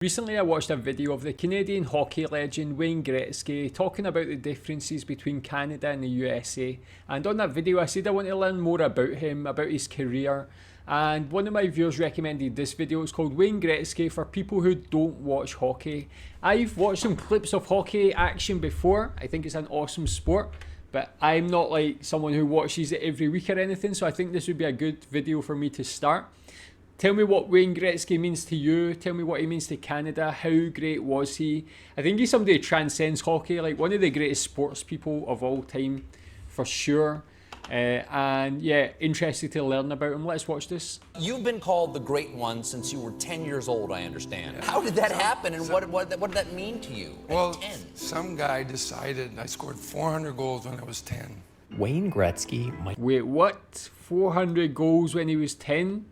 Recently I watched a video of the Canadian hockey legend Wayne Gretzky talking about the differences between Canada and the USA, and on that video I said I want to learn more about him, about his career, and one of my viewers recommended this video. It's called Wayne Gretzky for people who don't watch hockey. I've watched some clips of hockey action before. I think it's an awesome sport, but I'm not like someone who watches it every week or anything, so I think this would be a good video for me to start. Tell me what Wayne Gretzky means to you. Tell me what he means to Canada. How great was he? I think he's somebody who transcends hockey, like one of the greatest sports people of all time, for sure. And yeah, interested to learn about him. Let's watch this. You've been called the Great One since you were 10 years old, I understand. How did that happen, and what did that mean to you at 10? Some guy decided I scored 400 goals when I was 10. Wayne Gretzky might... Wait, what? 400 goals when he was 10?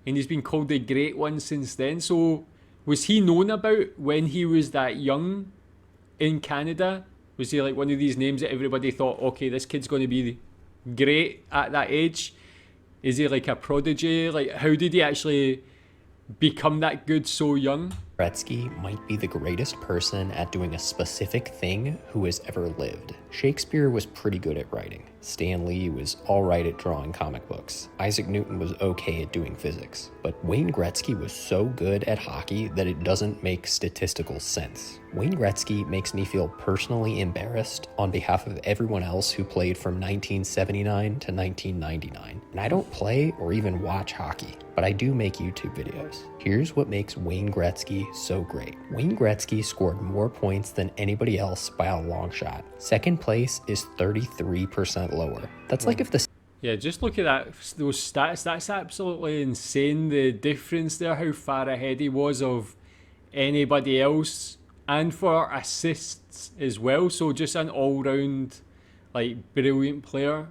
And he's been called the Great One since then. So was he known about when he was that young in Canada? Was he like one of these names that everybody thought, okay, this kid's going to be great at that age? Is he like a prodigy? Like, how did he actually become that good so young? Gretzky might be the greatest person at doing a specific thing who has ever lived. Shakespeare was pretty good at writing. Stan Lee was alright at drawing comic books. Isaac Newton was okay at doing physics. But Wayne Gretzky was so good at hockey that it doesn't make statistical sense. Wayne Gretzky makes me feel personally embarrassed on behalf of everyone else who played from 1979 to 1999. And I don't play or even watch hockey, but I do make YouTube videos. Here's what makes Wayne Gretzky so great. Wayne Gretzky scored more points than anybody else by a long shot. Second place is 33% lower. That's like if the... Yeah, just look at those stats. That's absolutely insane. The difference there, how far ahead he was of anybody else. And for assists as well. So just an all-round, like, brilliant player.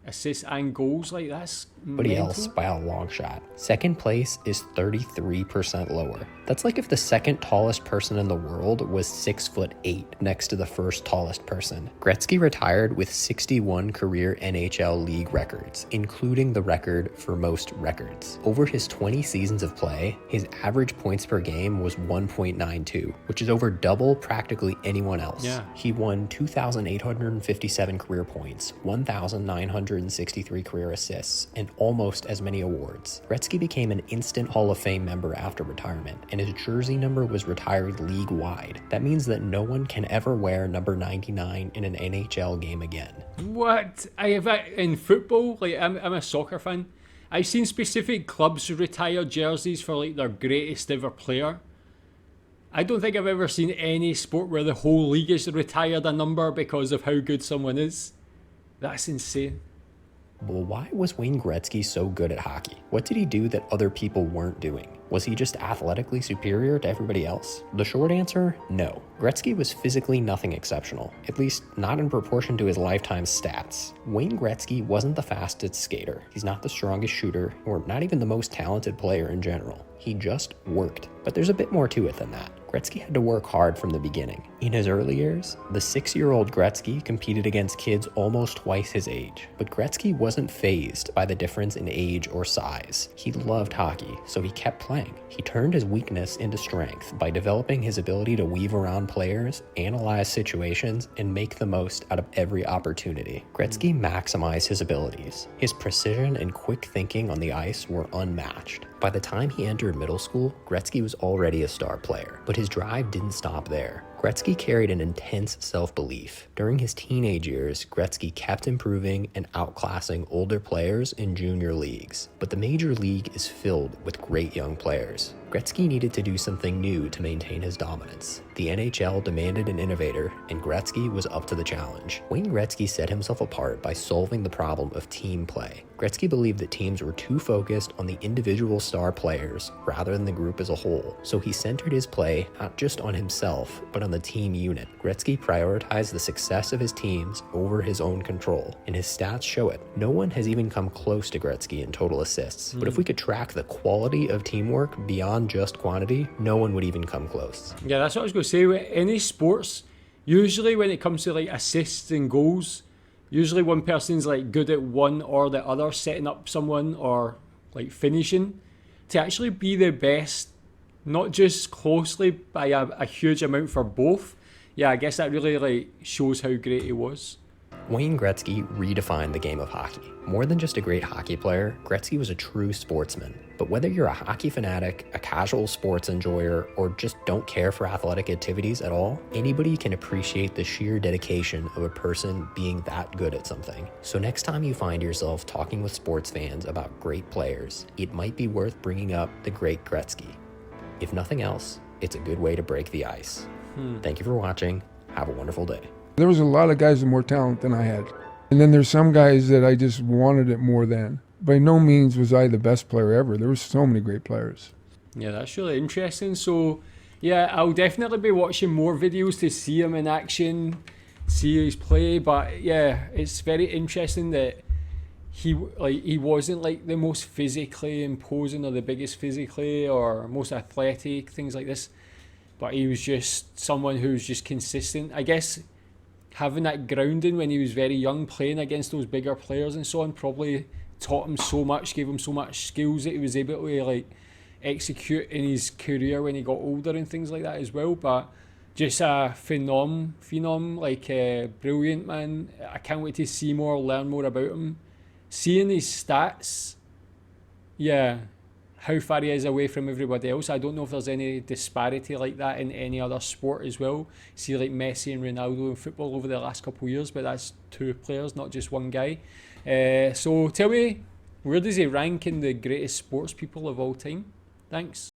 Assists and goals, like, that's Anybody mental. else by a long shot. Second place is 33% lower. That's like if the second tallest person in the world was 6'8" next to the first tallest person. Gretzky retired with 61 career NHL league records, including the record for most records. Over his 20 seasons of play, his average points per game was 1.92, which is over double practically anyone else. Yeah. He won 2,857 career points, 1,963 career assists, and almost as many awards. Gretzky became an instant Hall of Fame member after retirement, and his jersey number was retired league-wide. That means that no one can ever wear number 99 in an NHL game again. What? I have in football, like, I'm a soccer fan. I've seen specific clubs retire jerseys for like their greatest ever player. I don't think I've ever seen any sport where the whole league has retired a number because of how good someone is. That's insane. Well, why was Wayne Gretzky so good at hockey? What did he do that other people weren't doing? Was he just athletically superior to everybody else? The short answer, no. Gretzky was physically nothing exceptional, at least not in proportion to his lifetime stats. Wayne Gretzky wasn't the fastest skater, he's not the strongest shooter, or not even the most talented player in general. He just worked. But there's a bit more to it than that. Gretzky had to work hard from the beginning. In his early years, the 6-year-old Gretzky competed against kids almost twice his age. But Gretzky wasn't fazed by the difference in age or size. He loved hockey, so he kept playing. He turned his weakness into strength by developing his ability to weave around players, analyze situations, and make the most out of every opportunity. Gretzky maximized his abilities. His precision and quick thinking on the ice were unmatched. By the time he entered middle school, Gretzky was already a star player, but his drive didn't stop there. Gretzky carried an intense self-belief. During his teenage years, Gretzky kept improving and outclassing older players in junior leagues. But the major league is filled with great young players. Gretzky needed to do something new to maintain his dominance. The NHL demanded an innovator, and Gretzky was up to the challenge. Wayne Gretzky set himself apart by solving the problem of team play. Gretzky believed that teams were too focused on the individual star players rather than the group as a whole, so he centered his play not just on himself, but on the team unit. Gretzky prioritized the success of his teams over his own control, and his stats show it. No one has even come close to Gretzky in total assists, but if we could track the quality of teamwork beyond just quantity, no one would even come close. Yeah, that's what I was going to say. With any sports, usually when it comes to like assists and goals, usually one person's like good at one or the other, setting up someone or like finishing. To actually be the best not just closely by a huge amount for both. Yeah, I guess that really like shows how great he was. Wayne Gretzky redefined the game of hockey. More than just a great hockey player, Gretzky was a true sportsman. But whether you're a hockey fanatic, a casual sports enjoyer, or just don't care for athletic activities at all, anybody can appreciate the sheer dedication of a person being that good at something. So next time you find yourself talking with sports fans about great players, it might be worth bringing up the great Gretzky. If nothing else, it's a good way to break the ice. Thank you for watching. Have a wonderful day. There was a lot of guys with more talent than I had. And then there's some guys that I just wanted it more than. By no means was I the best player ever. There were so many great players. Yeah, that's really interesting. So, yeah, I'll definitely be watching more videos to see him in action, see his play. But yeah, it's very interesting that he wasn't like the most physically imposing or the biggest physically or most athletic, things like this. But he was just someone who was just consistent. I guess having that grounding when he was very young, playing against those bigger players and so on, probably taught him so much, gave him so much skills that he was able to like execute in his career when he got older and things like that as well. But just a phenom, like brilliant man. I can't wait to see more, learn more about him. Seeing his stats, yeah, how far he is away from everybody else. I don't know if there's any disparity like that in any other sport as well. See like Messi and Ronaldo in football over the last couple of years, but that's two players, not just one guy. So tell me, where does he rank in the greatest sports people of all time? Thanks.